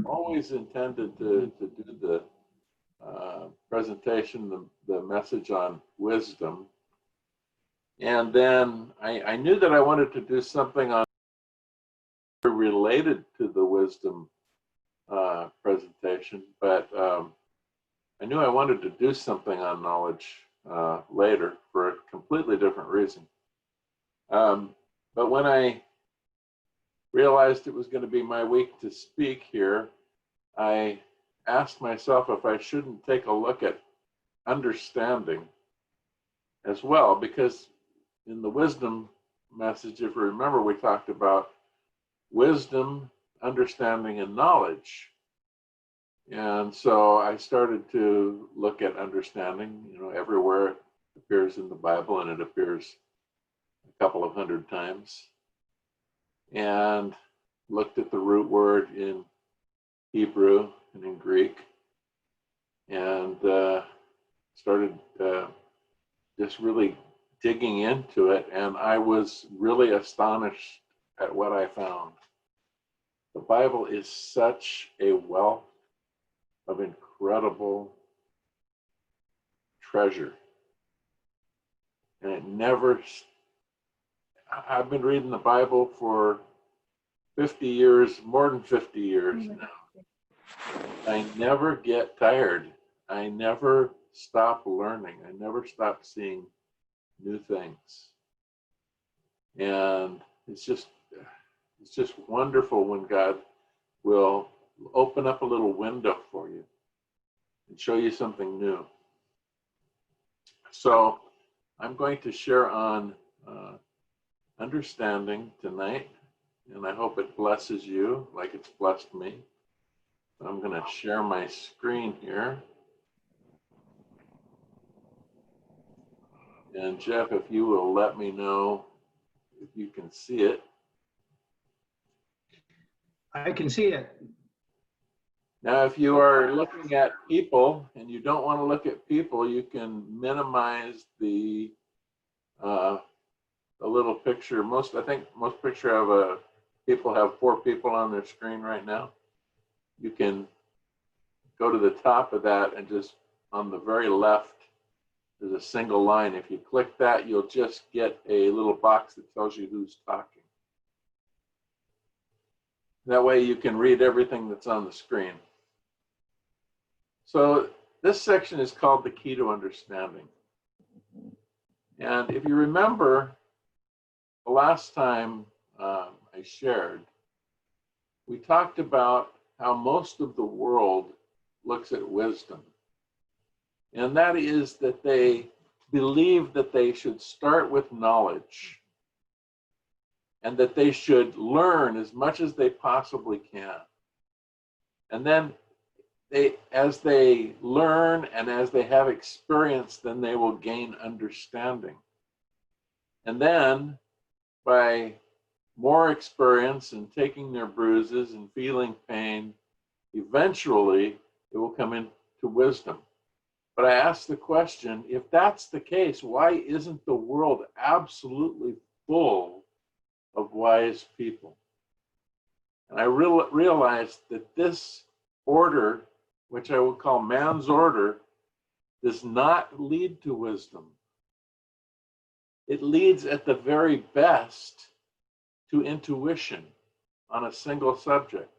always intended to do the presentation, the message on wisdom. And then I knew that I wanted to do something on related to the wisdom presentation, but I knew I wanted to do something on knowledge later for a completely different reason. But when I realized it was going to be my week to speak here, I asked myself if I shouldn't take a look at understanding as well, because in the wisdom message, if you remember, we talked about wisdom, understanding, and knowledge. And so I started to look at understanding. Everywhere it appears in the Bible, and it appears a couple of hundred times. And looked at the root word in Hebrew and in Greek, and started just really digging into it. And I was really astonished at what I found. The Bible is such a wealth of incredible treasure. And it never, I've been reading the Bible for 50 years, more than 50 years now. I never get tired. I never stop learning. I never stop seeing new things. And it's just wonderful when God will open up a little window for you and show you something new. So I'm going to share on understanding tonight, and I hope it blesses you like it's blessed me. I'm going to share my screen here. And Jeff, if you will let me know if you can see it. I can see it. Now, if you are looking at people and you don't want to look at people, you can minimize the little picture. I think most picture of people have 4 people on their screen right now. You can go to the top of that, and just on the very left, there's a single line. If you click that, you'll just get a little box that tells you who's talking. That way you can read everything that's on the screen. So this section is called the key to understanding. And if you remember, the last time I shared, we talked about how most of the world looks at wisdom. And that is that they believe that they should start with knowledge, and that they should learn as much as they possibly can. And then as they learn and as they have experience, then they will gain understanding. And then by more experience and taking their bruises and feeling pain, eventually it will come into wisdom. But I ask the question, if that's the case, why isn't the world absolutely full of wise people? And I realized that this order, which I would call man's order, does not lead to wisdom. It leads at the very best to intuition on a single subject,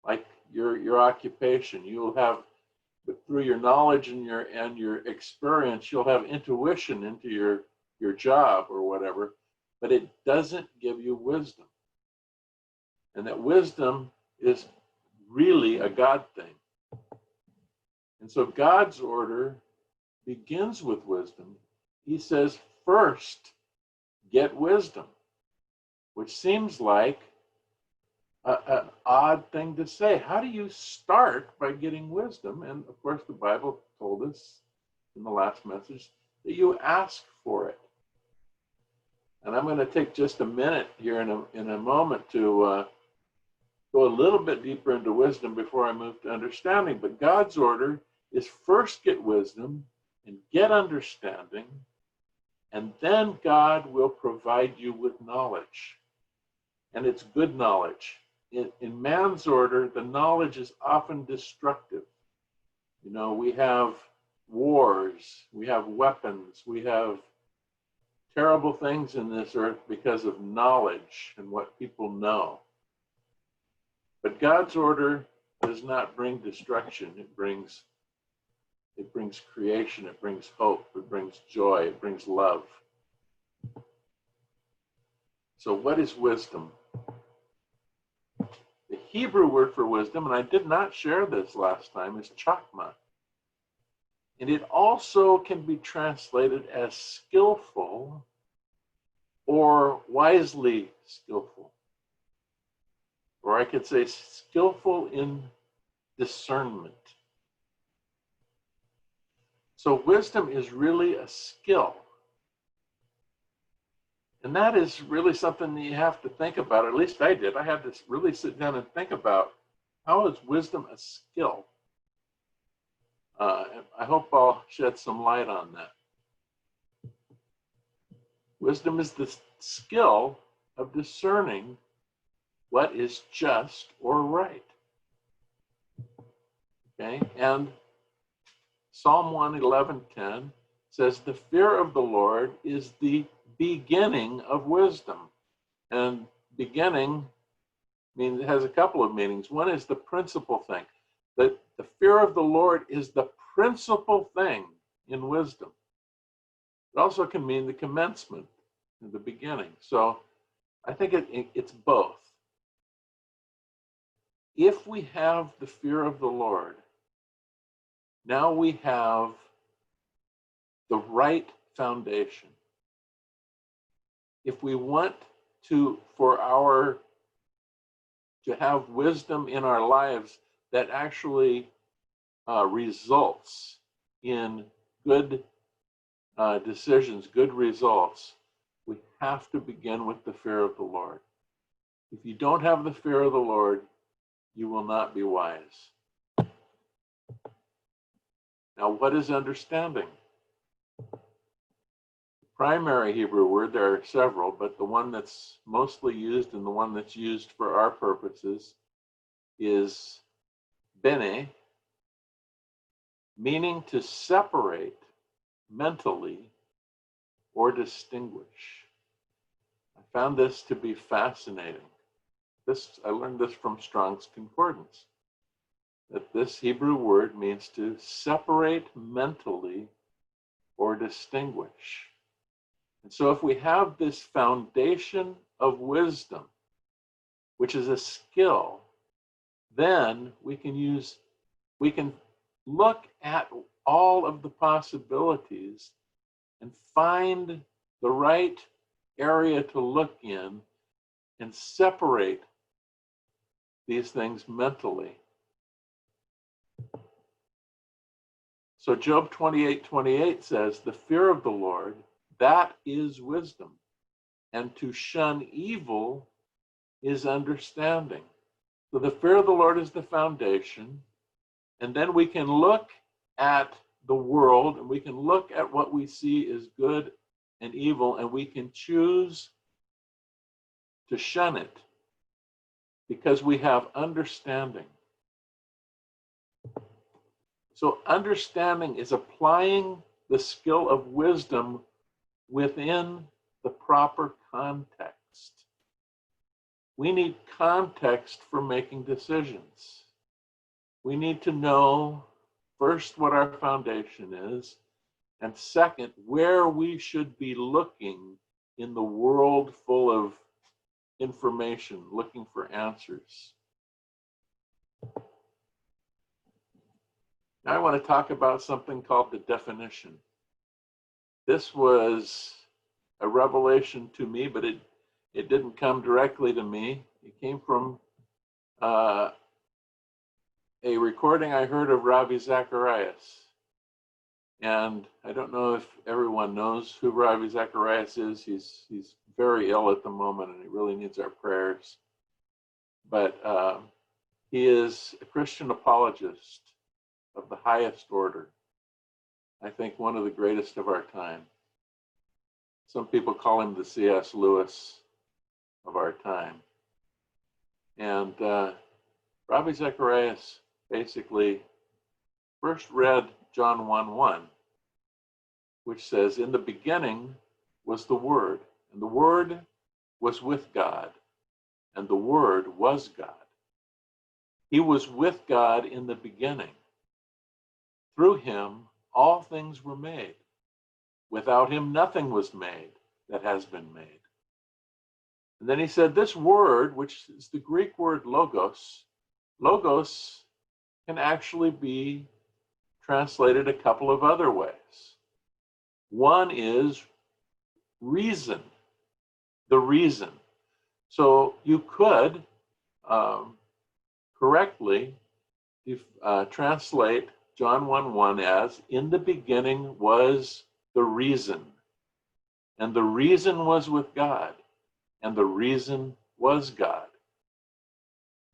like your occupation. You'll have, through your knowledge and your experience, you'll have intuition into your job or whatever, but it doesn't give you wisdom. And that wisdom is really a God thing. And so God's order begins with wisdom. He says, first, get wisdom, which seems like an odd thing to say. How do you start by getting wisdom? And of course, the Bible told us in the last message that you ask for it. And I'm going to take just a minute here in a moment to go a little bit deeper into wisdom before I move to understanding. But God's order is first get wisdom and get understanding, and then God will provide you with knowledge. And it's good knowledge. in man's order, the knowledge is often destructive. You know, we have wars, we have weapons, we have terrible things in this earth because of knowledge and what people know. But God's order does not bring destruction. It brings creation, it brings hope, it brings joy, it brings love. So what is wisdom? The Hebrew word for wisdom, and I did not share this last time, is chakma. And it also can be translated as skillful or wisely skillful. Or I could say skillful in discernment. So wisdom is really a skill. And that is really something that you have to think about. At least I did. I had to really sit down and think about, how is wisdom a skill? I hope I'll shed some light on that. Wisdom is the skill of discerning what is just or right. Okay, and Psalm 111:10 says, the fear of the Lord is the beginning of wisdom. And beginning means, it has a couple of meanings. One is the principal thing. That the fear of the Lord is the principal thing in wisdom. It also can mean the commencement, the beginning. So I think it's both. If we have the fear of the Lord, now we have the right foundation. If we want to have wisdom in our lives that actually results in good decisions, good results, we have to begin with the fear of the Lord. If you don't have the fear of the Lord, you will not be wise. Now, what is understanding? Primary Hebrew word, there are several, but the one that's mostly used and the one that's used for our purposes is bene, meaning to separate mentally or distinguish. I found this to be fascinating. I learned this from Strong's Concordance, that this Hebrew word means to separate mentally or distinguish. And so if we have this foundation of wisdom, which is a skill, then we can look at all of the possibilities and find the right area to look in and separate these things mentally. So Job 28:28 says, the fear of the Lord, that is wisdom, and to shun evil is understanding. So the fear of the Lord is the foundation, and then we can look at the world and we can look at what we see as good and evil, and we can choose to shun it because we have understanding. So understanding is applying the skill of wisdom within the proper context. We need context for making decisions. We need to know first what our foundation is, and second, where we should be looking in the world full of information, looking for answers. Now I want to talk about something called the definition. This was a revelation to me, but it didn't come directly to me. It came from a recording I heard of Ravi Zacharias. And I don't know if everyone knows who Ravi Zacharias is. He's very ill at the moment and he really needs our prayers. But he is a Christian apologist of the highest order. I think one of the greatest of our time. Some people call him the C.S. Lewis of our time. And Rabbi Zacharias basically first read John 1:1, which says, "In the beginning was the Word, and the Word was with God, and the Word was God. He was with God in the beginning. Through him all things were made. Without him nothing was made that has been made." And then he said, this word, which is the Greek word logos, logos can actually be translated a couple of other ways. One is reason, the reason. So you could correctly translate John 1:1 as, "In the beginning was the reason, and the reason was with God, and the reason was God."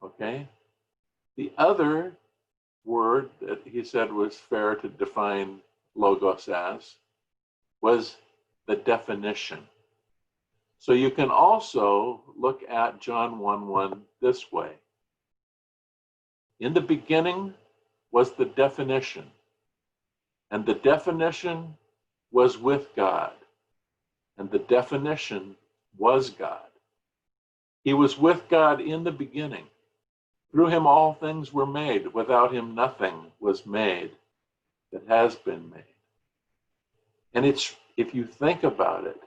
Okay? The other word that he said was fair to define logos as was the definition. So you can also look at John 1:1 this way. In the beginning was the definition, and the definition was with God, and the definition was God. He was with God in the beginning. Through him all things were made. Without him nothing was made that has been made. And it's, if you think about it,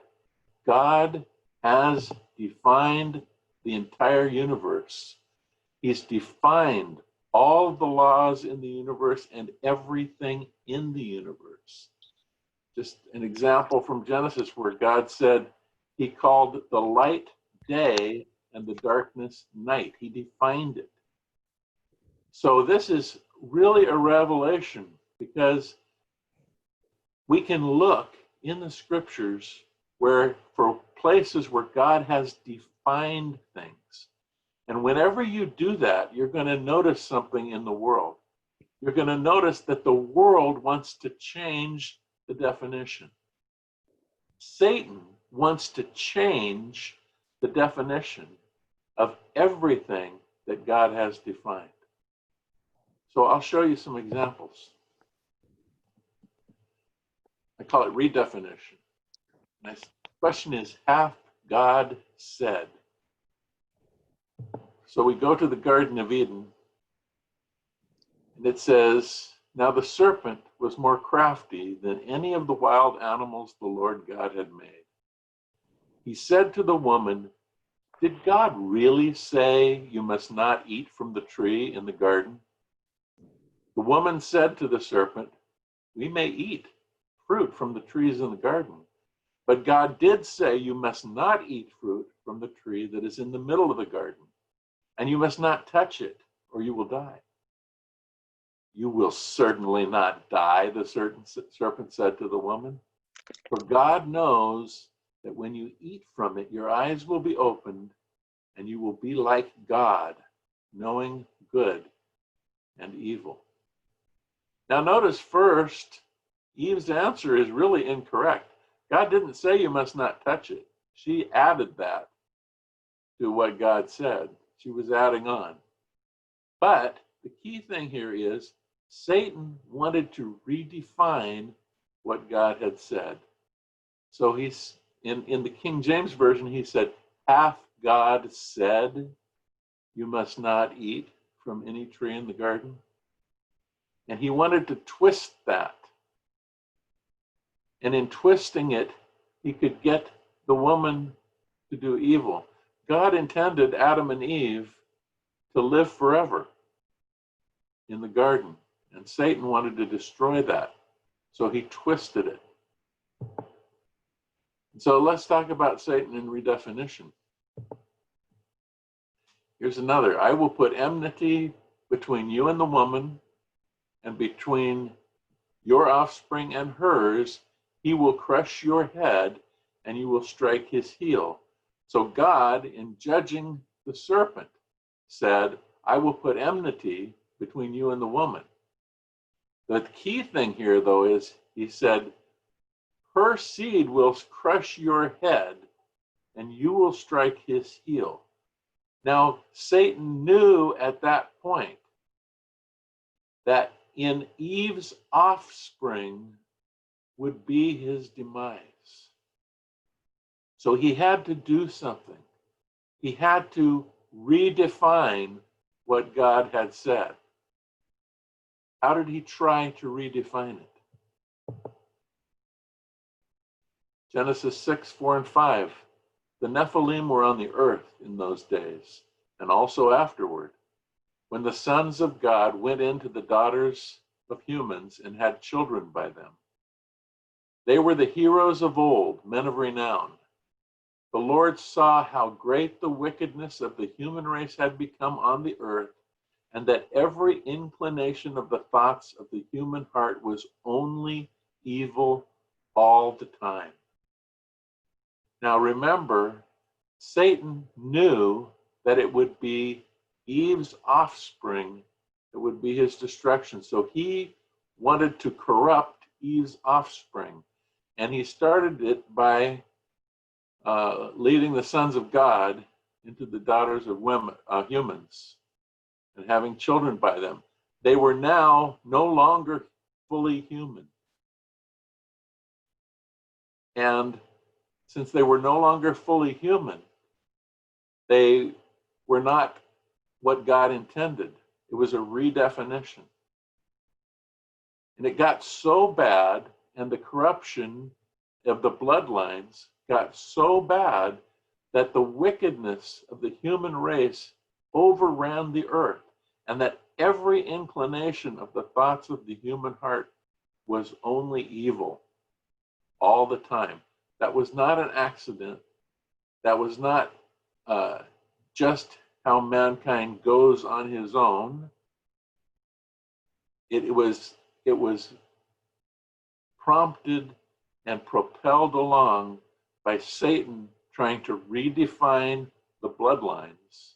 God has defined the entire universe. He's defined all the laws in the universe and everything in the universe. Just an example from Genesis where God said he called the light day and the darkness night. He defined it. So this is really a revelation, because we can look in the scriptures where, for places where God has defined things. And whenever you do that, you're going to notice something in the world. You're going to notice that the world wants to change the definition. Satan wants to change the definition of everything that God has defined. So I'll show you some examples. I call it redefinition. My question is, hath God said? So we go to the Garden of Eden, and it says, "Now the serpent was more crafty than any of the wild animals the Lord God had made. He said to the woman, 'Did God really say you must not eat from the tree in the garden?' The woman said to the serpent, 'We may eat fruit from the trees in the garden, but God did say you must not eat fruit from the tree that is in the middle of the garden, and you must not touch it, or you will die.' 'You will certainly not die,' the serpent said to the woman, 'for God knows that when you eat from it, your eyes will be opened, and you will be like God, knowing good and evil.'" Now notice first, Eve's answer is really incorrect. God didn't say you must not touch it. She added that to what God said. She was adding on. But the key thing here is Satan wanted to redefine what God had said. So he's in the King James Version, he said, "Hath God said you must not eat from any tree in the garden?" And he wanted to twist that. And in twisting it, he could get the woman to do evil. God intended Adam and Eve to live forever in the garden, and Satan wanted to destroy that. So he twisted it. So let's talk about Satan in redefinition. Here's another. "I will put enmity between you and the woman, and between your offspring and hers. He will crush your head, and you will strike his heel." So God, in judging the serpent, said, "I will put enmity between you and the woman." The key thing here, though, is he said, "Her seed will crush your head, and you will strike his heel." Now, Satan knew at that point that in Eve's offspring would be his demise. So he had to do something. He had to redefine what God had said. How did he try to redefine it? Genesis 6, 4, and 5. The Nephilim were on the earth in those days, and also afterward, when the sons of God went into the daughters of humans and had children by them. They were the heroes of old, men of renown. The Lord saw how great the wickedness of the human race had become on the earth, and that every inclination of the thoughts of the human heart was only evil all the time. Now remember, Satan knew that it would be Eve's offspring that would be his destruction. So he wanted to corrupt Eve's offspring. And he started it by leading the sons of God into the daughters of women, humans, and having children by them. They were now no longer fully human. And since they were no longer fully human, they were not what God intended. It was a redefinition. And it got so bad, and the corruption of the bloodlines got so bad that the wickedness of the human race overran the earth, and that every inclination of the thoughts of the human heart was only evil all the time. That was not an accident. That was not just how mankind goes on his own. It was prompted and propelled along by Satan trying to redefine the bloodlines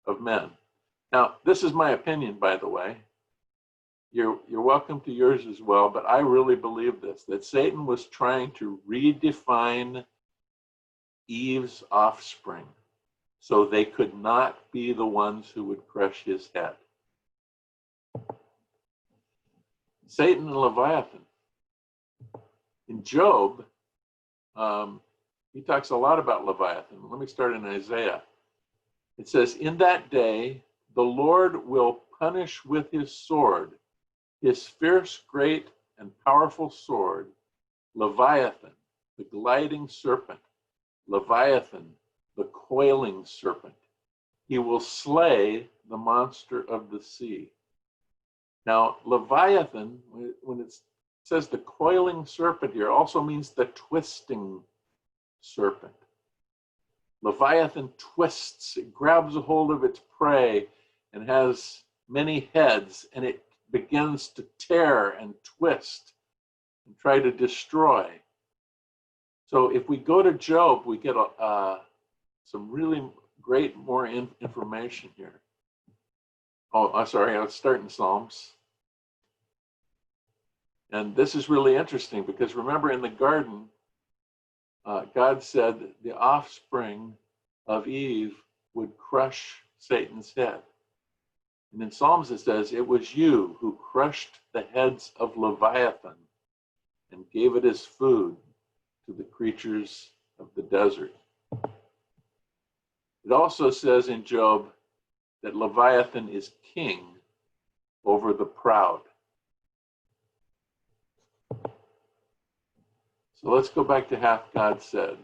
of men. Now, this is my opinion, by the way. You're welcome to yours as well, but I really believe this, that Satan was trying to redefine Eve's offspring so they could not be the ones who would crush his head. Satan and Leviathan. In Job, he talks a lot about Leviathan. Let me start in Isaiah. It says, in that day, the Lord will punish with his sword, his fierce, great, and powerful sword, Leviathan, the gliding serpent, Leviathan, the coiling serpent. He will slay the monster of the sea. Now, Leviathan, when it says the coiling serpent here, also means the twisting serpent. Leviathan twists, it grabs a hold of its prey and has many heads, and it begins to tear and twist and try to destroy. So if we go to Job, we get some really great more information here. Oh, sorry, let's start in Psalms. And this is really interesting because remember in the garden, God said the offspring of Eve would crush Satan's head. And in Psalms it says, it was you who crushed the heads of Leviathan and gave it as food to the creatures of the desert. It also says in Job that Leviathan is king over the proud. So let's go back to Hath God Said.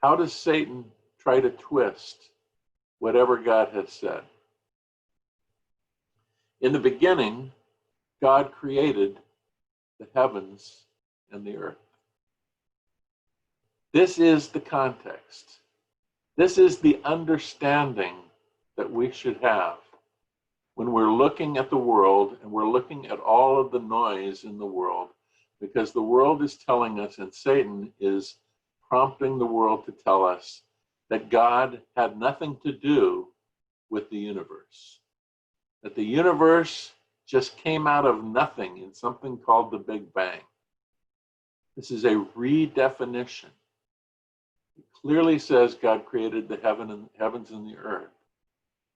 How does Satan try to twist whatever God has said? In the beginning, God created the heavens and the earth. This is the context. This is the understanding that we should have when we're looking at the world and we're looking at all of the noise in the world, because the world is telling us, and Satan is prompting the world to tell us, that God had nothing to do with the universe. That the universe just came out of nothing in something called the Big Bang. This is a redefinition. clearly says God created the heavens and the earth.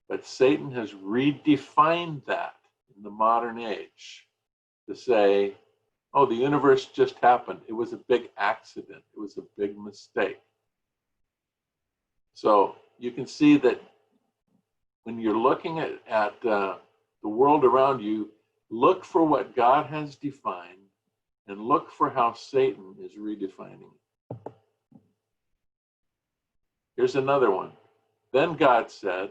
But Satan has redefined that in the modern age to say, oh, the universe just happened. It was a big accident. It was a big mistake. So you can see that when you're looking at the world around you, look for what God has defined and look for how Satan is redefining it. Here's another one. Then God said,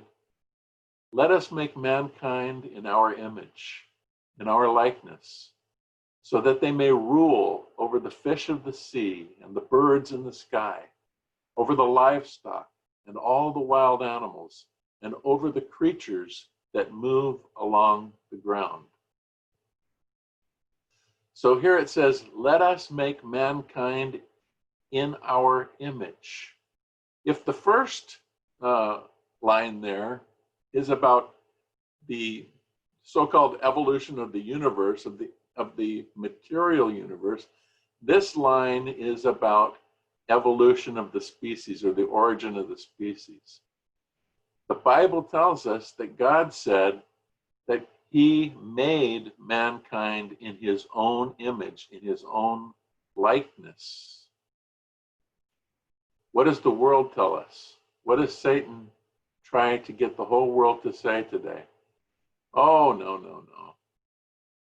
let us make mankind in our image, in our likeness, so that they may rule over the fish of the sea and the birds in the sky, over the livestock and all the wild animals, and over the creatures that move along the ground. So here it says, let us make mankind in our image. If the first line there is about the so-called evolution of the universe, of the material universe, this line is about evolution of the species or the origin of the species. The Bible tells us that God said that he made mankind in his own image, in his own likeness. What does the world tell us? What does Satan try to get the whole world to say today? Oh, no, no, no.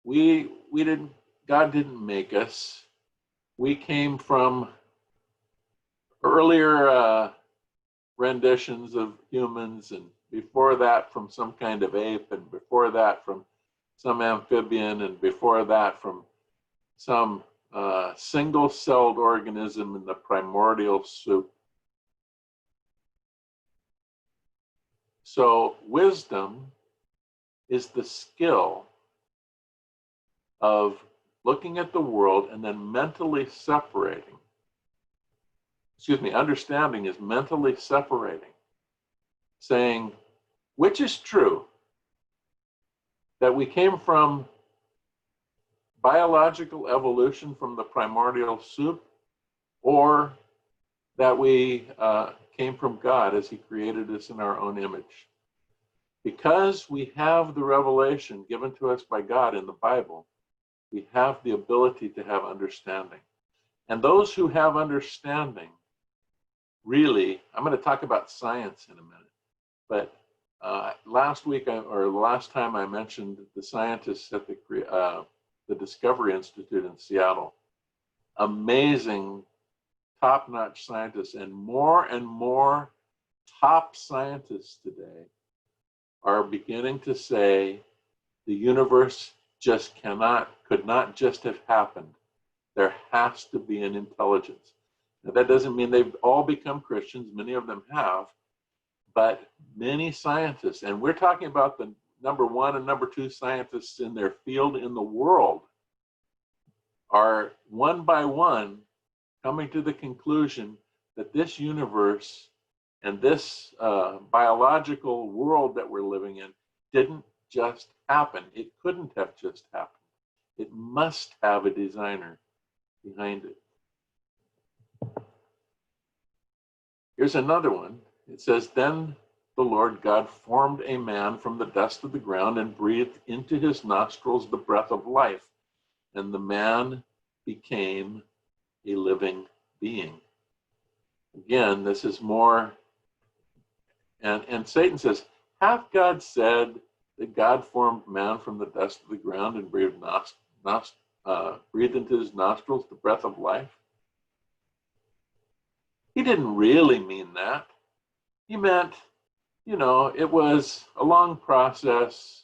We didn't, God didn't make us. We came from earlier renditions of humans, and before that from some kind of ape, and before that from some amphibian, and before that from some single-celled organism in the primordial soup. So wisdom is the skill of looking at the world and then mentally separating. Understanding is mentally separating, saying, which is true, that we came from biological evolution from the primordial soup, or that we came from God as he created us in our own image. Because we have the revelation given to us by God in the Bible, we have the ability to have understanding. And those who have understanding, really, I'm going to talk about science in a minute, but last week, or the last time I mentioned the scientists at the Discovery Institute in Seattle. Amazing, top-notch scientists, and more top scientists today are beginning to say the universe just could not just have happened. There has to be an intelligence. Now, that doesn't mean they've all become Christians. Many of them have, but many scientists, and we're talking about the number 1 and number 2 scientists in their field in the world, are one by one coming to the conclusion that this universe and this biological world that we're living in didn't just happen. It couldn't have just happened. It must have a designer behind it. Here's another one. It says, then the Lord God formed a man from the dust of the ground and breathed into his nostrils the breath of life, and the man became a living being. Again, this is more, and Satan says, hath God said that God formed man from the dust of the ground and breathed into his nostrils the breath of life? He didn't really mean that. He meant, it was a long process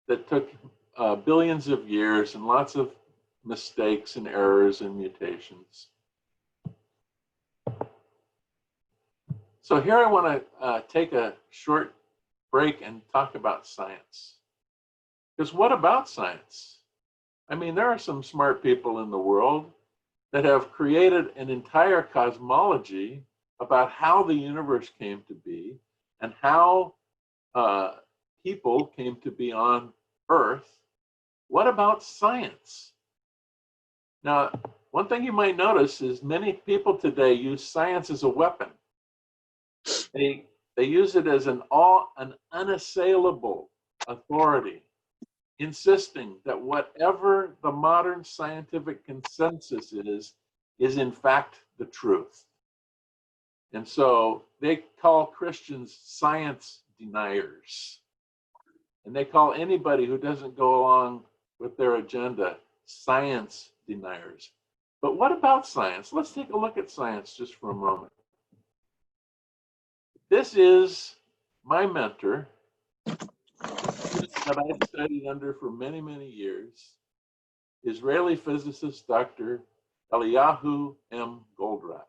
that took billions of years and lots of mistakes and errors and mutations. So here I want to take a short break and talk about science. Because what about science? I mean, there are some smart people in the world that have created an entire cosmology about how the universe came to be and how people came to be on Earth. What about science? Now, one thing you might notice is many people today use science as a weapon. They use it as an unassailable authority, insisting that whatever the modern scientific consensus is in fact the truth. And so they call Christians science deniers. And they call anybody who doesn't go along with their agenda science deniers. But what about science? Let's take a look at science just for a moment. This is my mentor that I've studied under for many, many years, Israeli physicist Dr. Eliyahu M. Goldratt.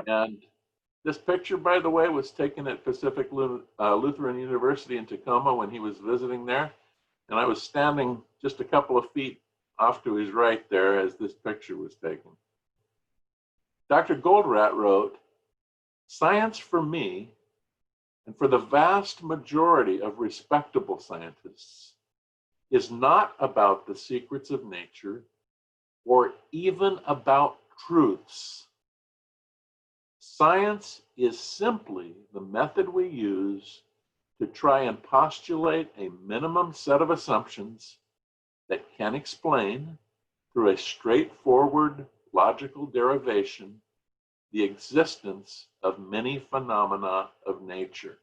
And this picture, by the way, was taken at Pacific Lutheran University in Tacoma when he was visiting there. And I was standing just a couple of feet off to his right there as this picture was taken. Dr. Goldratt wrote, "Science for me, and for the vast majority of respectable scientists, is not about the secrets of nature or even about truths. Science is simply the method we use to try and postulate a minimum set of assumptions that can explain, through a straightforward logical derivation, the existence of many phenomena of nature."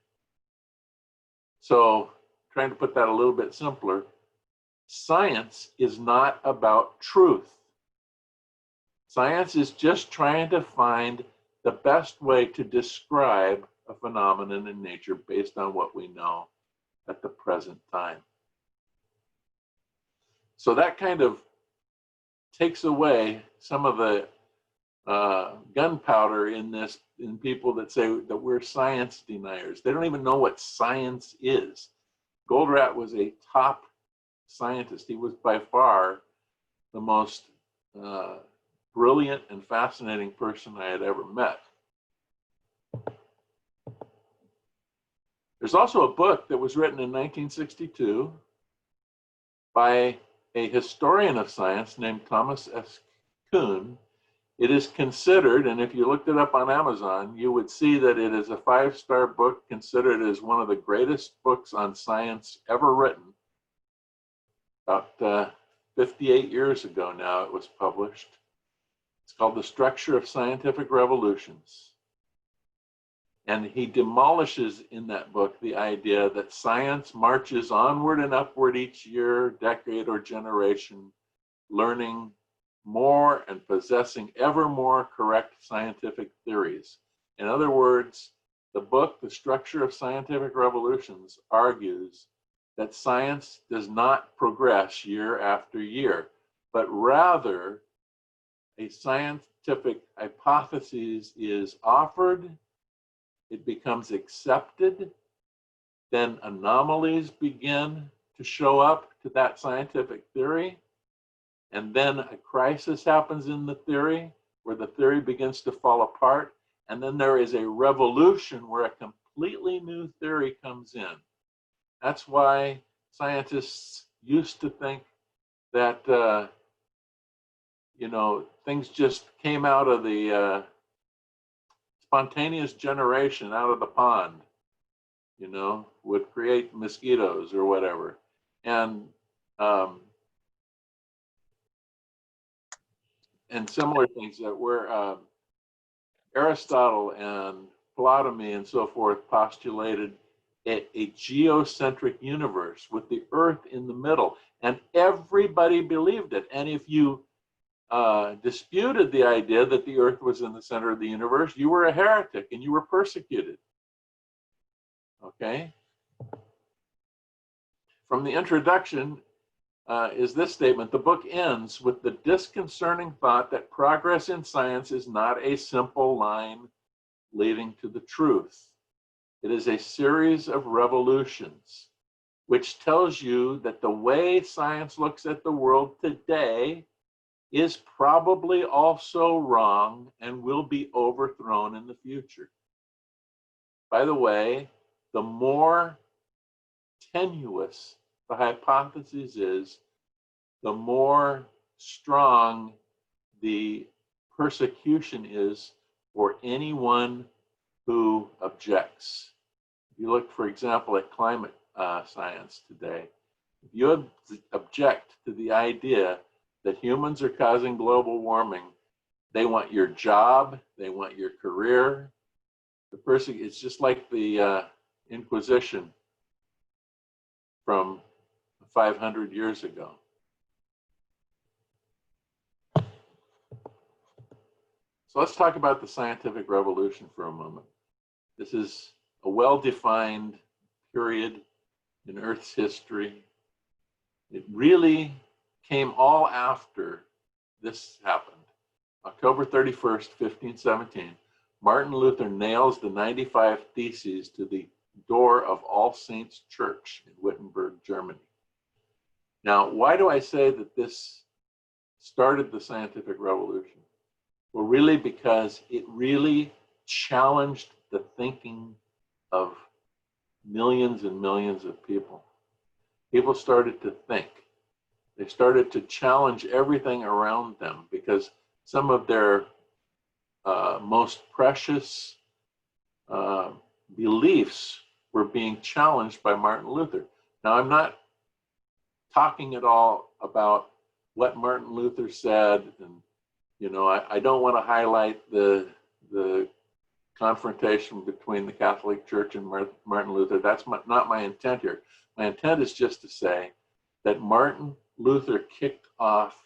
So, trying to put that a little bit simpler, science is not about truth. Science is just trying to find the best way to describe a phenomenon in nature based on what we know at the present time. So that kind of takes away some of the gunpowder in people that say that we're science deniers. They don't even know what science is. Goldratt was a top scientist. He was by far the most brilliant and fascinating person I had ever met. There's also a book that was written in 1962 by a historian of science named Thomas S. Kuhn. It is considered, and if you looked it up on Amazon, you would see that it is a 5-star book, considered as one of the greatest books on science ever written. About 58 years ago now it was published. It's called The Structure of Scientific Revolutions. And he demolishes in that book the idea that science marches onward and upward each year, decade, or generation, learning more and possessing ever more correct scientific theories. In other words, the book, The Structure of Scientific Revolutions, argues that science does not progress year after year, but rather a scientific hypothesis is offered, it becomes accepted, then anomalies begin to show up to that scientific theory, and then a crisis happens in the theory where the theory begins to fall apart, and then there is a revolution where a completely new theory comes in. That's why scientists used to think that things just came out of the spontaneous generation out of the pond, would create mosquitoes or whatever. And similar things that were Aristotle and Ptolemy and so forth postulated a geocentric universe with the Earth in the middle, and everybody believed it. And if you disputed the idea that the Earth was in the center of the universe, you were a heretic and you were persecuted. Okay? From the introduction is this statement: the book ends with the disconcerting thought that progress in science is not a simple line leading to the truth. It is a series of revolutions, which tells you that the way science looks at the world today is probably also wrong and will be overthrown in the future. By the way, the more tenuous the hypothesis is, the more strong the persecution is for anyone who objects. If you look, for example, at climate science today, if you object to the idea that humans are causing global warming, they want your job, they want your career. It's just like the Inquisition from 500 years ago. So let's talk about the scientific revolution for a moment. This is a well-defined period in Earth's history. It really came all after this happened. October 31st, 1517, Martin Luther nails the 95 Theses to the door of All Saints Church in Wittenberg, Germany. Now, why do I say that this started the scientific revolution? Well, really because it really challenged the thinking of millions and millions of people. People started to think. They started to challenge everything around them because some of their most precious beliefs were being challenged by Martin Luther. Now, I'm not talking at all about what Martin Luther said, and I don't want to highlight the confrontation between the Catholic Church and Martin Luther. That's not my intent here. My intent is just to say that Martin Luther kicked off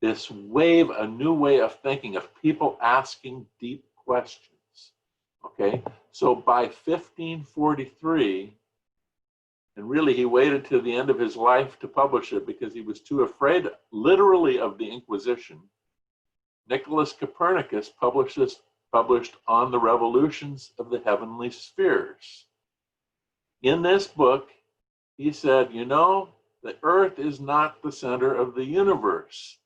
this wave, a new way of thinking, of people asking deep questions. Okay, so by 1543, and really he waited to the end of his life to publish it because he was too afraid, literally, of the Inquisition, Nicholas Copernicus published On the Revolutions of the Heavenly Spheres. In this book, he said, the Earth is not the center of the universe.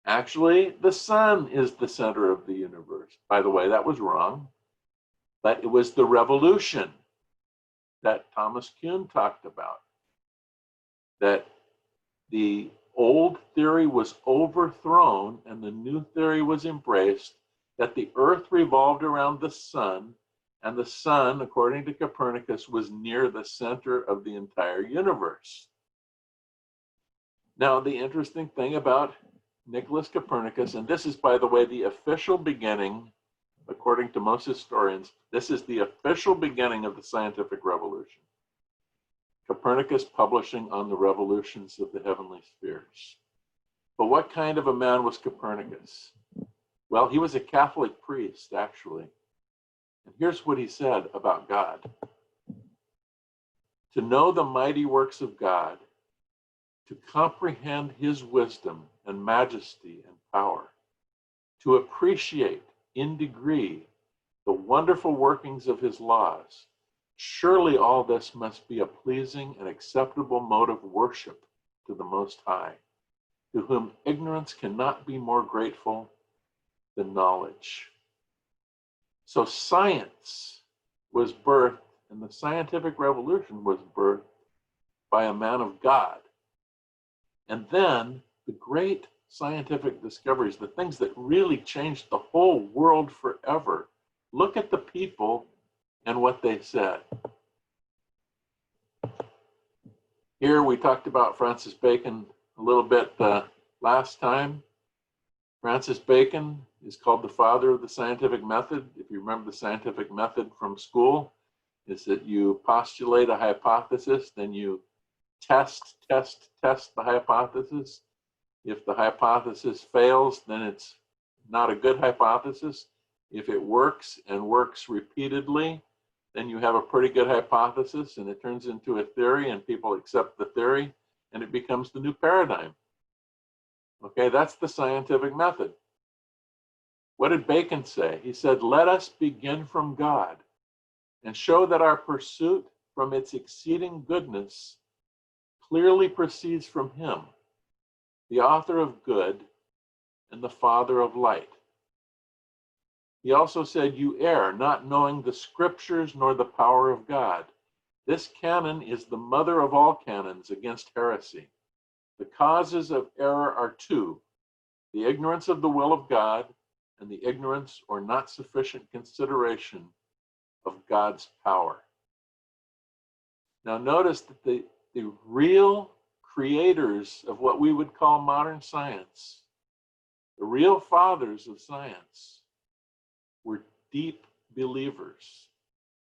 Actually, the sun is the center of the universe. By the way, that was wrong, but it was the revolution that Thomas Kuhn talked about, that the old theory was overthrown and the new theory was embraced, that the Earth revolved around the sun, and the sun, according to Copernicus, was near the center of the entire universe. Now, the interesting thing about Nicholas Copernicus, and this is, by the way, the official beginning, according to most historians, this is the official beginning of the scientific revolution. Copernicus publishing On the Revolutions of the Heavenly Spheres. But what kind of a man was Copernicus? Well, he was a Catholic priest, actually. And here's what he said about God. To know the mighty works of God, to comprehend his wisdom and majesty and power, to appreciate in degree the wonderful workings of his laws, surely all this must be a pleasing and acceptable mode of worship to the Most High, to whom ignorance cannot be more grateful than knowledge. So science was birthed, and the scientific revolution was birthed by a man of God. And then the great scientific discoveries, the things that really changed the whole world forever. Look at the people and what they said. Here we talked about Francis Bacon a little bit last time. Francis Bacon is called the father of the scientific method. If you remember the scientific method from school, is that you postulate a hypothesis, then you test the hypothesis. If the hypothesis fails, then it's not a good hypothesis. If it works and works repeatedly, then you have a pretty good hypothesis and it turns into a theory and people accept the theory and it becomes the new paradigm. Okay, that's the scientific method. What did Bacon say? He said, let us begin from God and show that our pursuit from its exceeding goodness clearly proceeds from him, the author of good and the father of light. He also said, you err, not knowing the scriptures nor the power of God. This canon is the mother of all canons against heresy. The causes of error are two. the ignorance of the will of God, and the ignorance or not sufficient consideration of God's power. Now notice that the real creators of what we would call modern science, the real fathers of science, were deep believers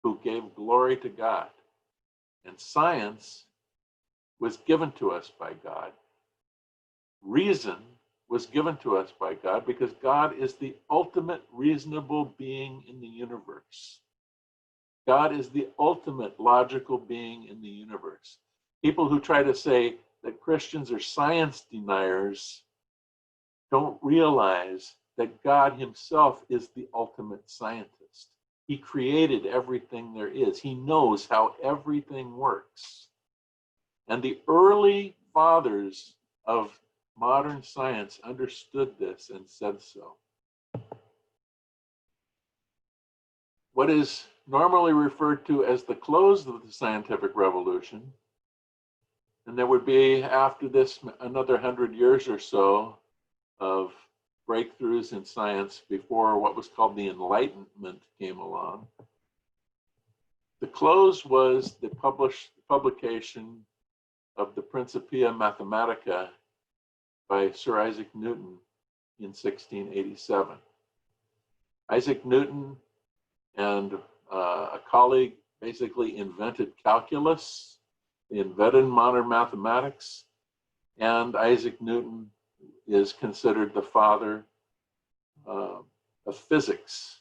who gave glory to God. And science was given to us by God. Reason was given to us by God because God is the ultimate reasonable being in the universe. God is the ultimate logical being in the universe. People who try to say that Christians are science deniers don't realize that God himself is the ultimate scientist. He created everything there is. He knows how everything works. And the early fathers of modern science understood this and said so. What is normally referred to as the close of the scientific revolution, and there would be after this another 100 years or so of breakthroughs in science before what was called the Enlightenment came along. The close was the publication of the Principia Mathematica by Sir Isaac Newton in 1687. Isaac Newton and a colleague basically invented calculus. They invented modern mathematics, and Isaac Newton is considered the father of physics.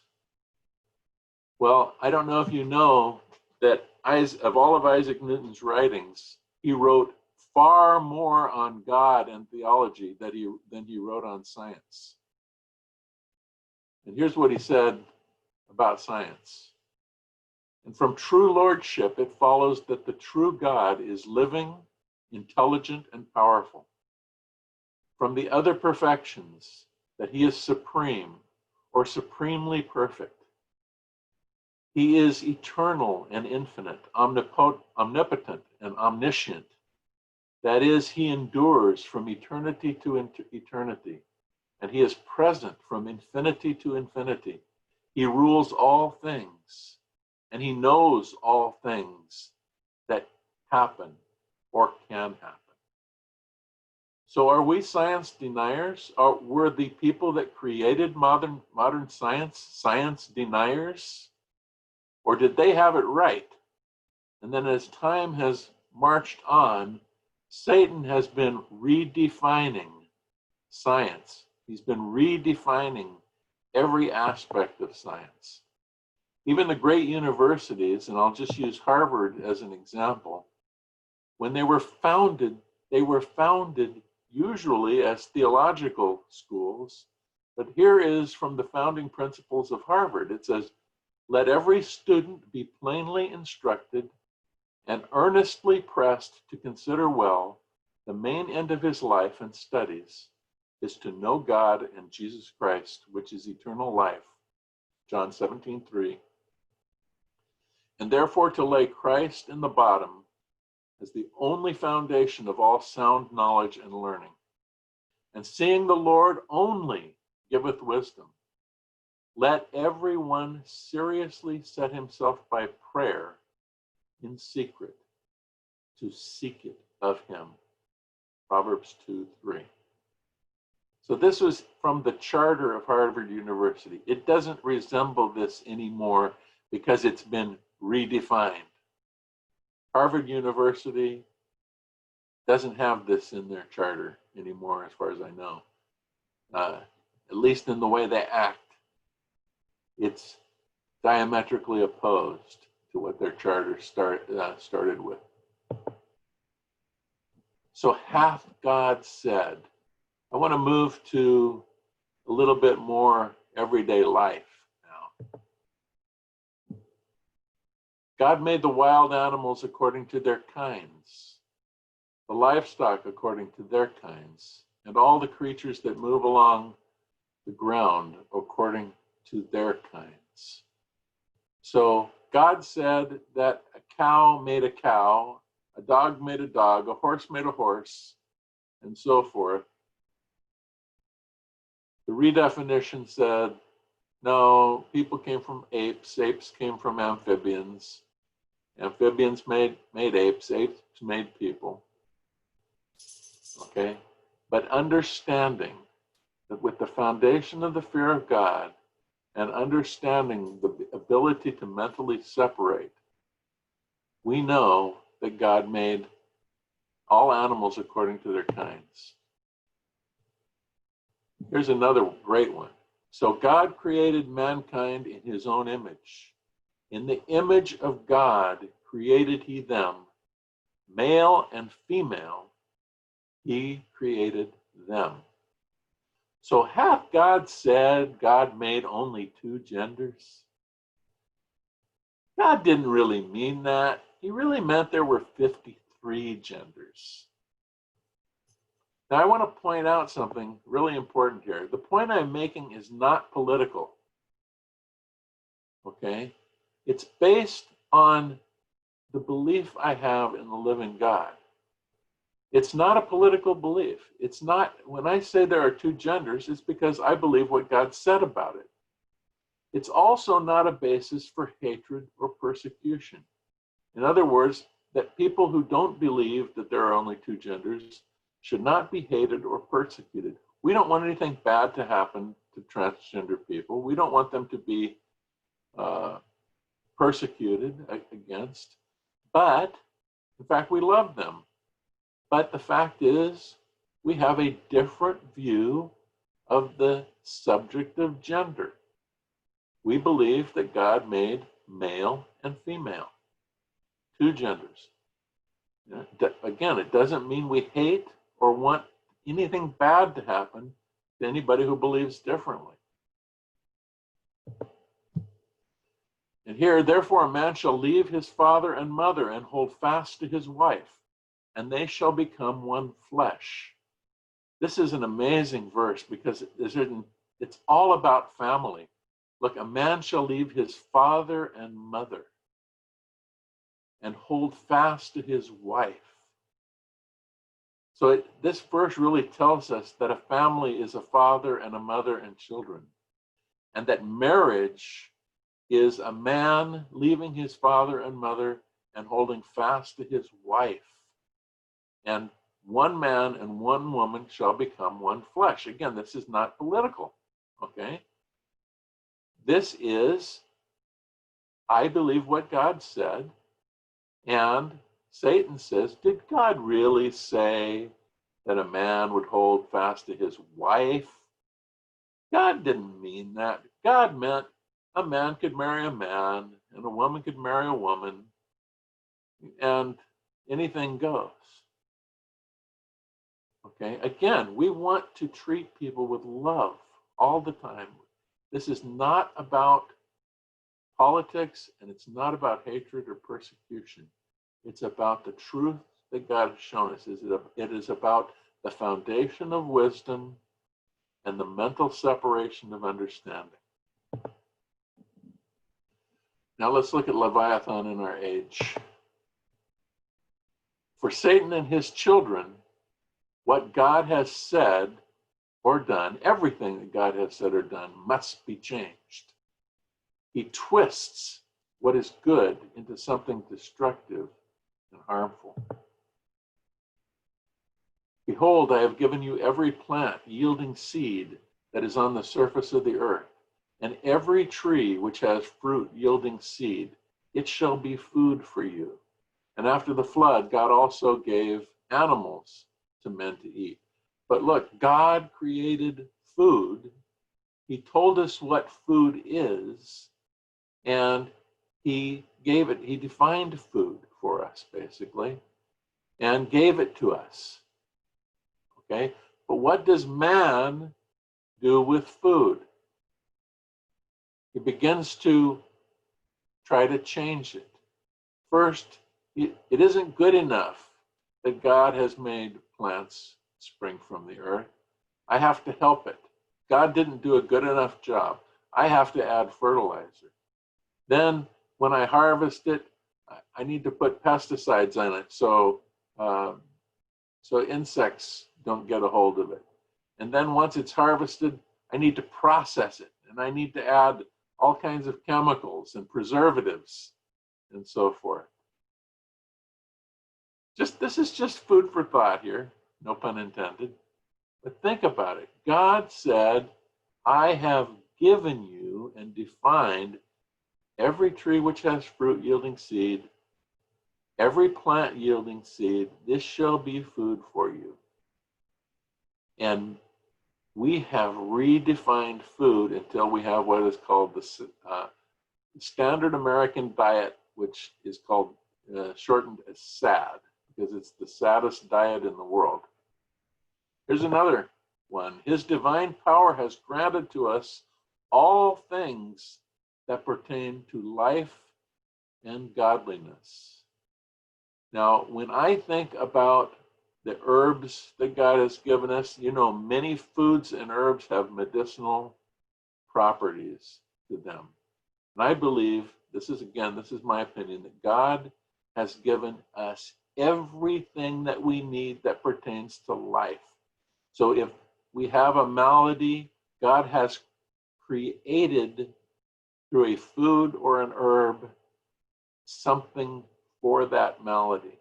Well, I don't know if you know that of all of Isaac Newton's writings, he wrote far more on God and theology than he wrote on science. And here's what he said about science. And from true lordship, it follows that the true God is living, intelligent, and powerful. From the other perfections, that he is supreme or supremely perfect. He is eternal and infinite, omnipotent and omniscient. That is, he endures from eternity to eternity, and he is present from infinity to infinity. He rules all things, and he knows all things that happen or can happen. So are we science deniers? Were the people that created modern science deniers? Or did they have it right? And then as time has marched on, Satan has been redefining science. He's been redefining every aspect of science. Even the great universities, and I'll just use Harvard as an example, when they were founded usually as theological schools, but here is from the founding principles of Harvard. It says, let every student be plainly instructed and earnestly pressed to consider well the main end of his life and studies is to know God and Jesus Christ, which is eternal life. John 17:3. And therefore to lay Christ in the bottom as the only foundation of all sound knowledge and learning. And seeing the Lord only giveth wisdom, let everyone seriously set himself by prayer in secret to seek it of him. Proverbs 2:3. So this was from the charter of Harvard University. It doesn't resemble this anymore because it's been redefined. Harvard University doesn't have this in their charter anymore, as far as I know. At least in the way they act, it's diametrically opposed to what their charter started with. So hath God said. I want to move to a little bit more everyday life now. God made the wild animals according to their kinds, the livestock according to their kinds, and all the creatures that move along the ground according to their kinds. So God said that a cow made a cow, a dog made a dog, a horse made a horse, and so forth. redefinition said, no, people came from apes, apes came from amphibians, amphibians made apes, apes made people. Okay? But understanding that with the foundation of the fear of God and understanding the ability to mentally separate, we know that God made all animals according to their kinds. Here's another great one. So God created mankind in his own image. In the image of God created he them, male and female, he created them. So hath God said God made only two genders? God didn't really mean that. He really meant there were 53 genders. Now I want to point out something really important here. The point I'm making is not political. Okay? It's based on the belief I have in the living God. It's not a political belief. It's not, when I say there are two genders, it's because I believe what God said about it. It's also not a basis for hatred or persecution. In other words, that people who don't believe that there are only two genders should not be hated or persecuted. We don't want anything bad to happen to transgender people. We don't want them to be persecuted against, but in fact, we love them. But the fact is, we have a different view of the subject of gender. We believe that God made male and female, two genders. Again, it doesn't mean we hate or want anything bad to happen to anybody who believes differently. And here, therefore, a man shall leave his father and mother and hold fast to his wife, and they shall become one flesh. This is an amazing verse because it's all about family. Look, a man shall leave his father and mother and hold fast to his wife. So this verse really tells us that a family is a father and a mother and children, and that marriage is a man leaving his father and mother and holding fast to his wife. And one man and one woman shall become one flesh. Again, this is not political, okay? This is, I believe what God said, and Satan says, did God really say that a man would hold fast to his wife? God didn't mean that. God meant a man could marry a man and a woman could marry a woman, and anything goes. Okay, again, we want to treat people with love all the time. This is not about politics, and it's not about hatred or persecution. It's about the truth that God has shown us. It is about the foundation of wisdom and the mental separation of understanding. Now let's look at Leviathan in our age. For Satan and his children, what God has said or done, everything that God has said or done must be changed. He twists what is good into something destructive and harmful. Behold, I have given you every plant yielding seed that is on the surface of the earth, and every tree which has fruit yielding seed, it shall be food for you. And after the flood, God also gave animals to men to eat. But look, God created food. He told us what food is, and he gave it, he defined food for us, basically, and gave it to us. Okay? But what does man do with food? He begins to try to change it. First, it isn't good enough that God has made plants spring from the earth. I have to help it. God didn't do a good enough job. I have to add fertilizer. Then when I harvest it, I need to put pesticides on it so insects don't get a hold of it. And then once it's harvested, I need to process it, and I need to add all kinds of chemicals and preservatives and so forth. This is just food for thought here, no pun intended. But think about it. God said, I have given you and defined every tree which has fruit yielding seed, every plant yielding seed, this shall be food for you. And we have redefined food until we have what is called the standard American diet, which is called shortened as SAD, because it's the saddest diet in the world. Here's another one. His divine power has granted to us all things that pertain to life and godliness. Now, when I think about the herbs that God has given us, you know, many foods and herbs have medicinal properties to them. And I believe, this is my opinion, that God has given us everything that we need that pertains to life. So if we have a malady, God has created through a food or an herb something for that malady.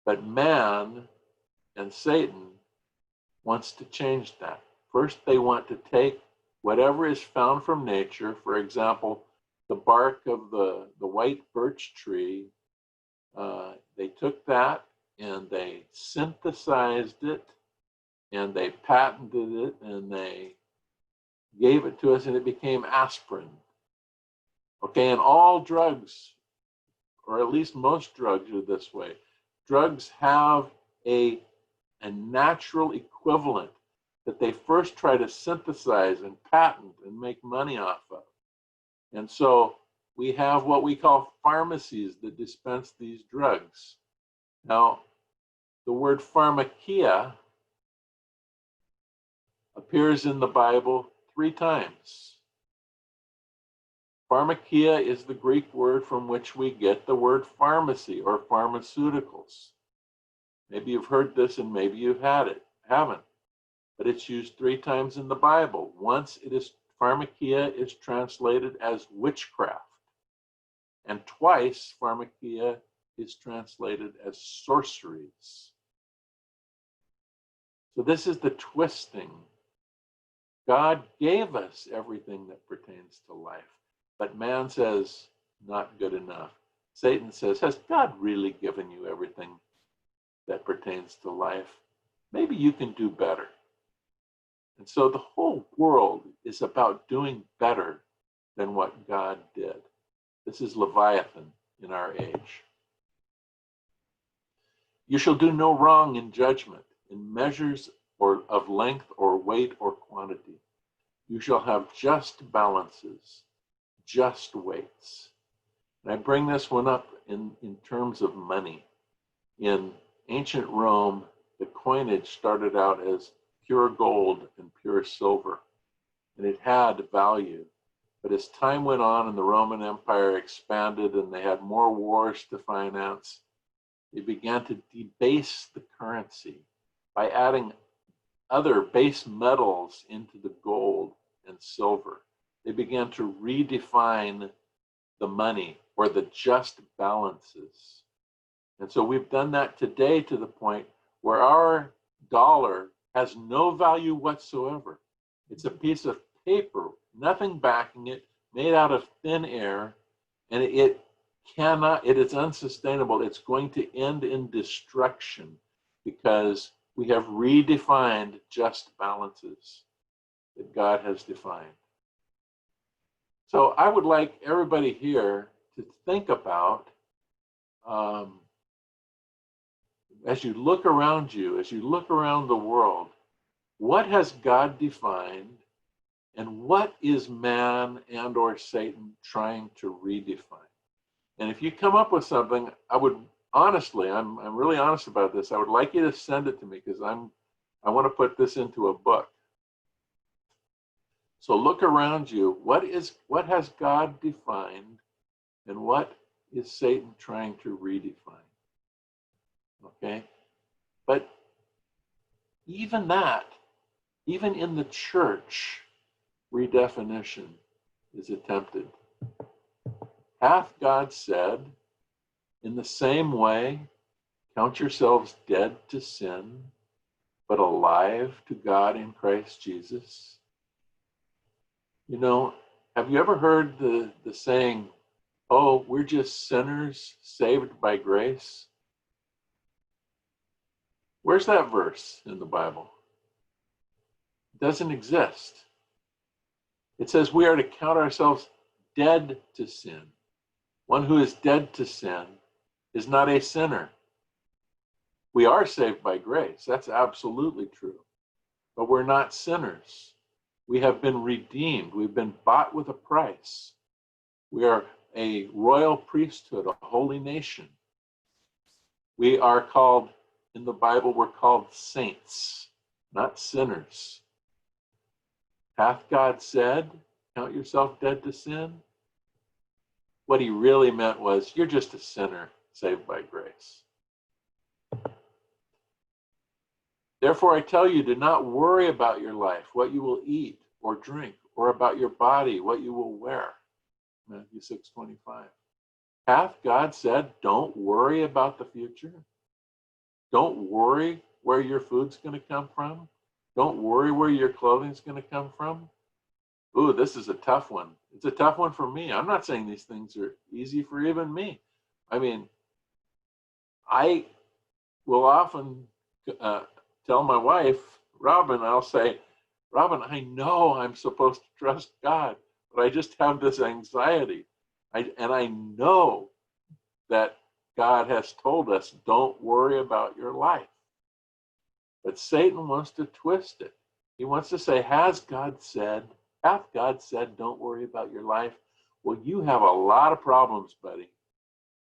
But man and Satan wants to change that. First, they want to take whatever is found from nature, for example, the bark of the white birch tree, they took that and they synthesized it and they patented it and they gave it to us and it became aspirin. Okay, and all drugs, or at least most drugs, are this way. Drugs have a natural equivalent that they first try to synthesize and patent and make money off of. And so we have what we call pharmacies that dispense these drugs. Now, the word pharmakia appears in the Bible 3 times. Pharmakia is the Greek word from which we get the word pharmacy or pharmaceuticals. Maybe you've heard this and maybe you've haven't. But it's used 3 times in the Bible. Once pharmakia is translated as witchcraft. And twice pharmakia is translated as sorceries. So this is the twisting. God gave us everything that pertains to life. But man says, not good enough. Satan says, has God really given you everything that pertains to life? Maybe you can do better. And so the whole world is about doing better than what God did. This is Leviathan in our age. You shall do no wrong in judgment, in measures or of length or weight or quantity. You shall have just balances, just weights. And I bring this one up in terms of money. In ancient Rome, the coinage started out as pure gold and pure silver, and it had value. But as time went on and the Roman Empire expanded and they had more wars to finance, they began to debase the currency by adding other base metals into the gold and silver. They began to redefine the money or the just balances. And so we've done that today to the point where our dollar has no value whatsoever. It's a piece of paper, nothing backing it, made out of thin air, and it is unsustainable. It's going to end in destruction because we have redefined just balances that God has defined. So I would like everybody here to think about, as you look around you, as you look around the world, what has God defined and what is man and or Satan trying to redefine? And if you come up with something, I would honestly, I'm really honest about this. I would like you to send it to me because I want to put this into a book. So look around you. What has God defined and what is Satan trying to redefine? Okay? But even that Even in the church, redefinition is attempted. Hath God said, in the same way, count yourselves dead to sin, but alive to God in Christ Jesus? You know, have you ever heard the saying, oh, we're just sinners saved by grace? Where's that verse in the Bible? It doesn't exist. It says we are to count ourselves dead to sin. One who is dead to sin is not a sinner. We are saved by grace. That's absolutely true. But we're not sinners. We have been redeemed. We've been bought with a price. We are a royal priesthood, a holy nation. We are called, in the Bible, we're called saints, not sinners. Hath God said, count yourself dead to sin? What he really meant was, you're just a sinner saved by grace. Therefore, I tell you, do not worry about your life, what you will eat or drink, or about your body, what you will wear. Matthew 6:25. Hath God said, don't worry about the future? Don't worry where your food's going to come from? Don't worry where your clothing's going to come from? Ooh, this is a tough one. It's a tough one for me. I'm not saying these things are easy for even me. I mean, I will often tell my wife, Robin, I'll say, Robin, I know I'm supposed to trust God, but I just have this anxiety. And I know that God has told us, don't worry about your life. But Satan wants to twist it. He wants to say, hath God said, don't worry about your life? Well, you have a lot of problems, buddy.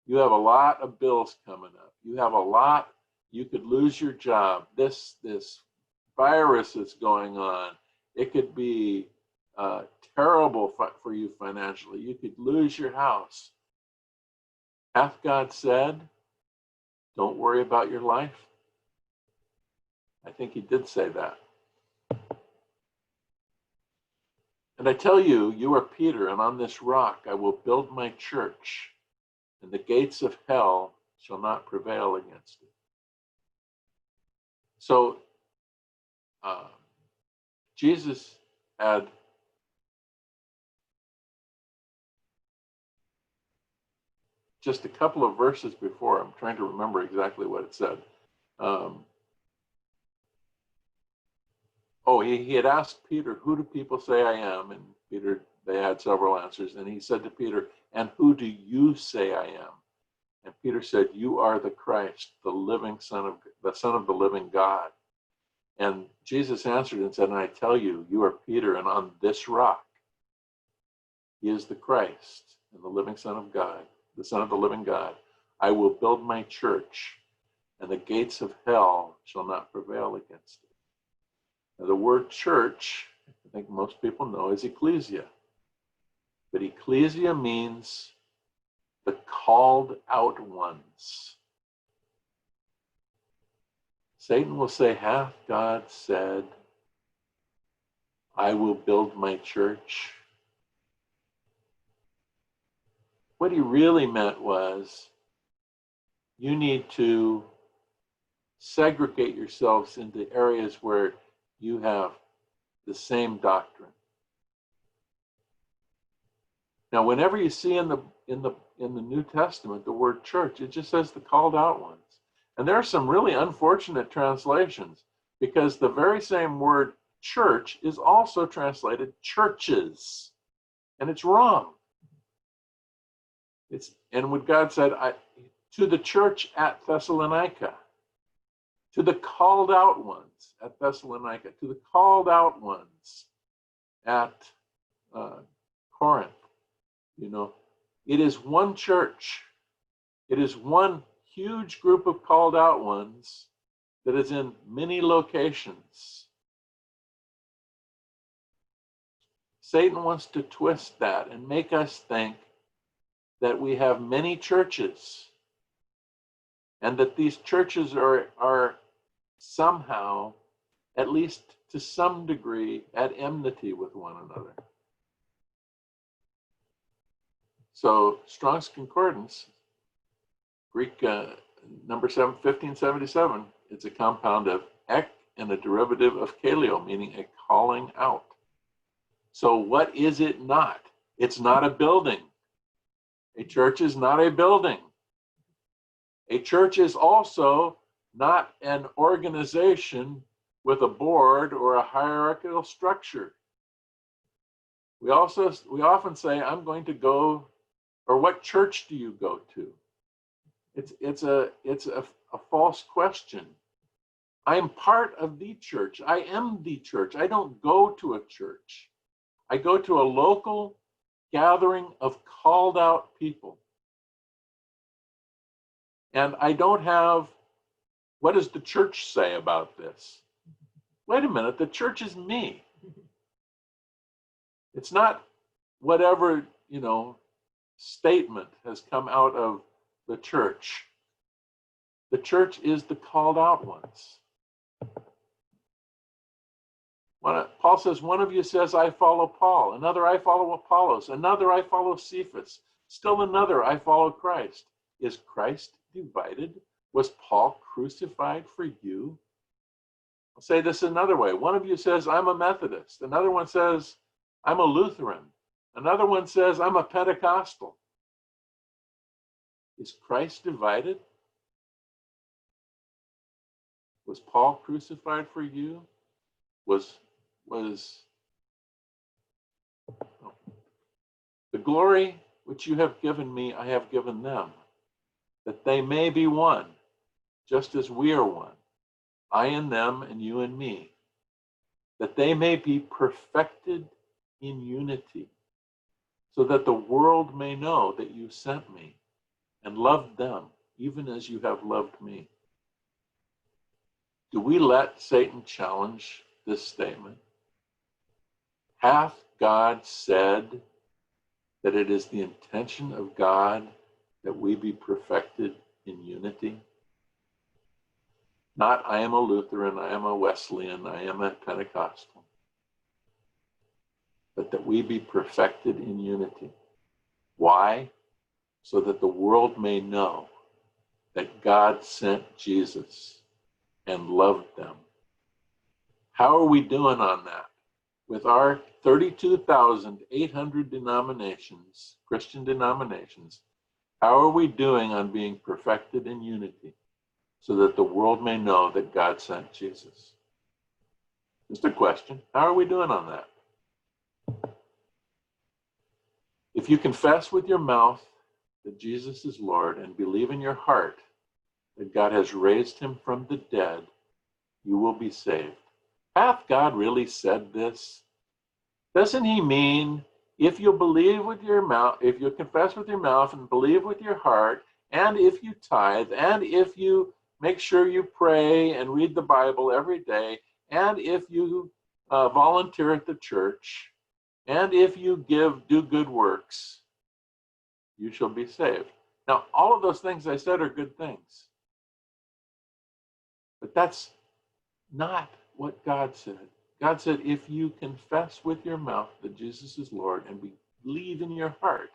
You have a lot of bills coming up. You have a lot, you could lose your job. This virus is going on. It could be terrible for you financially. You could lose your house. Hath God said, don't worry about your life? I think he did say that. And I tell you, you are Peter, and on this rock I will build my church, and the gates of hell shall not prevail against it. So Jesus had just a couple of verses before, I'm trying to remember exactly what it said. He had asked Peter, who do people say I am? And Peter, they had several answers. And he said to Peter, and who do you say I am? And Peter said, you are the Christ, the Son of the living God. And Jesus answered and said, and I tell you, you are Peter, and on this rock, he is the Christ and the living Son of God, the Son of the living God. I will build my church, and the gates of hell shall not prevail against it. Now, the word church, I think most people know, is ecclesia. But ecclesia means the called out ones. Satan will say, hath God said, I will build my church? What he really meant was, you need to segregate yourselves into areas where you have the same doctrine. Now, whenever you see in the New Testament the word church, it just says the called out ones. And there are some really unfortunate translations, because the very same word church is also translated churches, and it's wrong. And what God said, to the church at Thessalonica, to the called out ones at Thessalonica, to the called out ones at Corinth, it is one church. It is one huge group of called out ones that is in many locations. Satan wants to twist that and make us think that we have many churches, and that these churches are somehow, at least to some degree at enmity with one another. So Strong's Concordance, Greek number 1577, it's a compound of ek and a derivative of kaleo, meaning a calling out. So what is it not? It's not a building. A church is not a building. A church is also not an organization with a board or a hierarchical structure. We often say, I'm going to go, or what church do you go to? It's a false question. I am part of the church. I am the church. I don't go to a church. I go to a local gathering of called out people. And I don't have, what does the church say about this? Wait a minute, the church is me. It's not whatever, statement has come out of the church. The church is the called out ones. Paul says, one of you says, I follow Paul. Another, I follow Apollos. Another, I follow Cephas. Still another, I follow Christ. Is Christ divided? Was Paul crucified for you? I'll say this another way. One of you says, I'm a Methodist. Another one says, I'm a Lutheran. Another one says, I'm a Pentecostal. Is Christ divided? Was Paul crucified for you? The glory which you have given me, I have given them, that they may be one, just as we are one, I in them and you in me, that they may be perfected in unity, so that the world may know that you sent me and loved them, even as you have loved me. Do we let Satan challenge this statement? Hath God said that it is the intention of God that we be perfected in unity? Not, I am a Lutheran, I am a Wesleyan, I am a Pentecostal, but that we be perfected in unity. Why? So that the world may know that God sent Jesus and loved them. How are we doing on that? With our 32,800 denominations, Christian denominations, how are we doing on being perfected in unity so that the world may know that God sent Jesus? Just a question. How are we doing on that? If you confess with your mouth that Jesus is Lord and believe in your heart that God has raised him from the dead, you will be saved. Hath God really said this? Doesn't he mean if you believe with your mouth, if you confess with your mouth and believe with your heart, and if you tithe, and if you make sure you pray and read the Bible every day, and if you volunteer at the church, and if you do good works, you shall be saved. Now, all of those things I said are good things. But that's not what God said. God said, if you confess with your mouth that Jesus is Lord and believe in your heart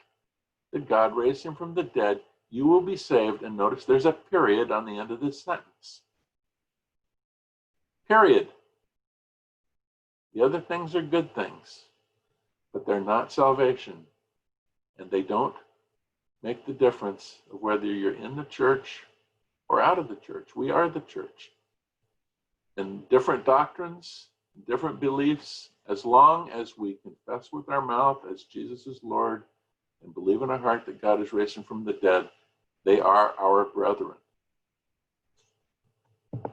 that God raised him from the dead, you will be saved. And notice there's a period on the end of this sentence. Period. The other things are good things, but they're not salvation. And they don't make the difference of whether you're in the church or out of the church. We are the church. And different doctrines, different beliefs, as long as we confess with our mouth as Jesus is Lord and believe in our heart that God has raised him from the dead, they are our brethren. I'm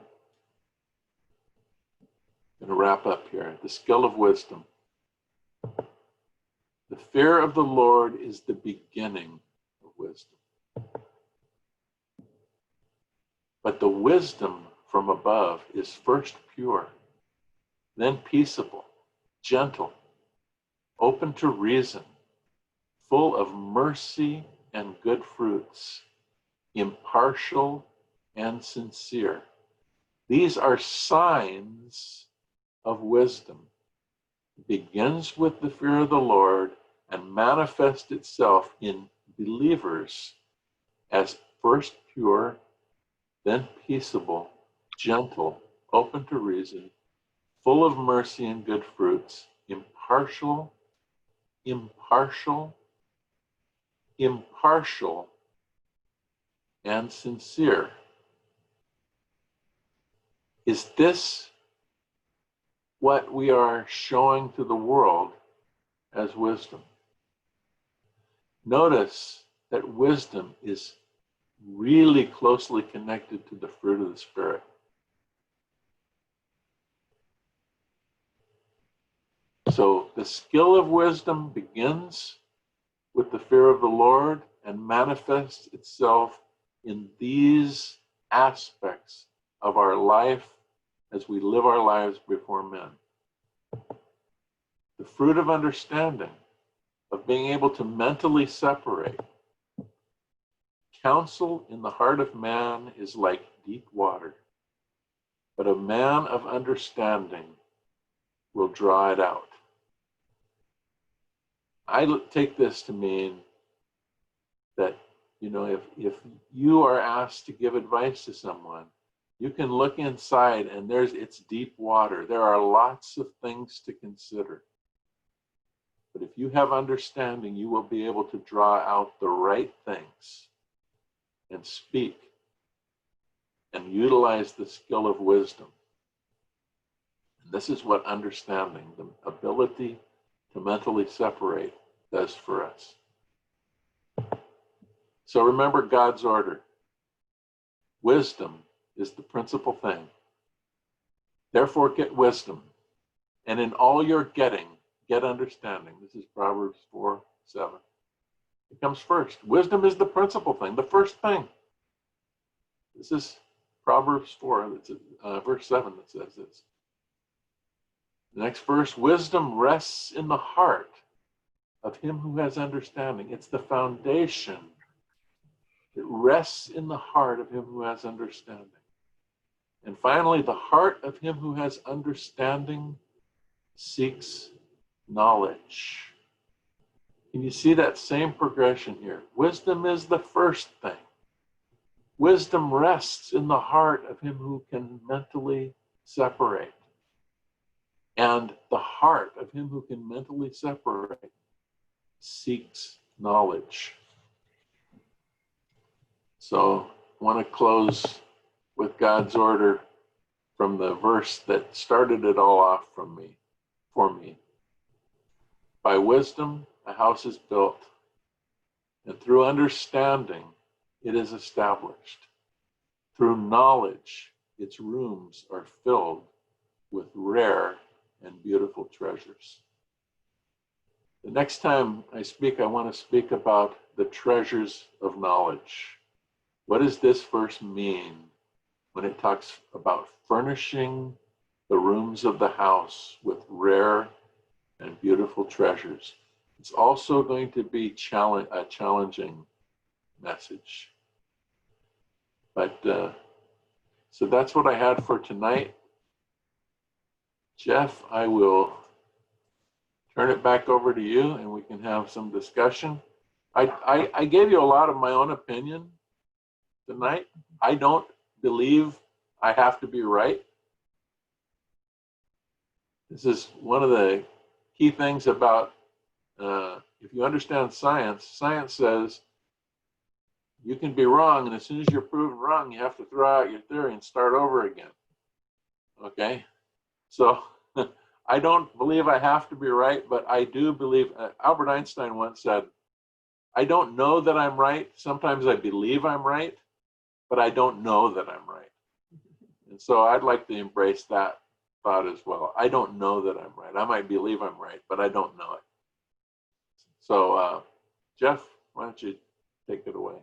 going to wrap up here. The skill of wisdom. The fear of the Lord is the beginning of wisdom. But the wisdom from above is first pure, then peaceable, gentle, open to reason, full of mercy and good fruits, impartial and sincere. These are signs of wisdom begins with the fear of the Lord and manifests itself in believers as first pure, then peaceable, gentle, open to reason, full of mercy and good fruits, impartial, and sincere. Is this what we are showing to the world as wisdom? Notice that wisdom is really closely connected to the fruit of the Spirit. So the skill of wisdom begins with the fear of the Lord and manifests itself in these aspects of our life as we live our lives before men. The fruit of understanding, of being able to mentally separate. Counsel in the heart of man is like deep water, but a man of understanding will draw it out. I take this to mean that, if you are asked to give advice to someone, you can look inside and it's deep water. There are lots of things to consider. But if you have understanding, you will be able to draw out the right things and speak and utilize the skill of wisdom. And this is what understanding, the ability to mentally separate, does for us. So remember God's order. Wisdom is the principal thing. Therefore, get wisdom. And in all your getting, get understanding. This is Proverbs 4:7. It comes first. Wisdom is the principal thing, the first thing. This is Proverbs 4, verse 7 that says this. The next verse, wisdom rests in the heart of him who has understanding. It's the foundation. It rests in the heart of him who has understanding. And finally, the heart of him who has understanding seeks knowledge. Can you see that same progression here? Wisdom is the first thing. Wisdom rests in the heart of him who can mentally separate. And the heart of him who can mentally separate seeks knowledge. So I want to close with God's order from the verse that started it all off for me. By wisdom, a house is built, and through understanding, it is established. Through knowledge, its rooms are filled with rare and beautiful treasures. The next time I speak, I want to speak about the treasures of knowledge. What does this verse mean when it talks about furnishing the rooms of the house with rare and beautiful treasures? It's also going to be a challenging message. But so that's what I had for tonight. Jeff, I will turn it back over to you and we can have some discussion. I gave you a lot of my own opinion tonight. I don't believe I have to be right. This is one of the key things about if you understand science, science says you can be wrong, and as soon as you're proven wrong, you have to throw out your theory and start over again. Okay? So I don't believe I have to be right, but I do believe, Albert Einstein once said, I don't know that I'm right. Sometimes I believe I'm right, but I don't know that I'm right. And so I'd like to embrace that thought as well. I don't know that I'm right. I might believe I'm right, but I don't know it. So, Jeff, why don't you take it away?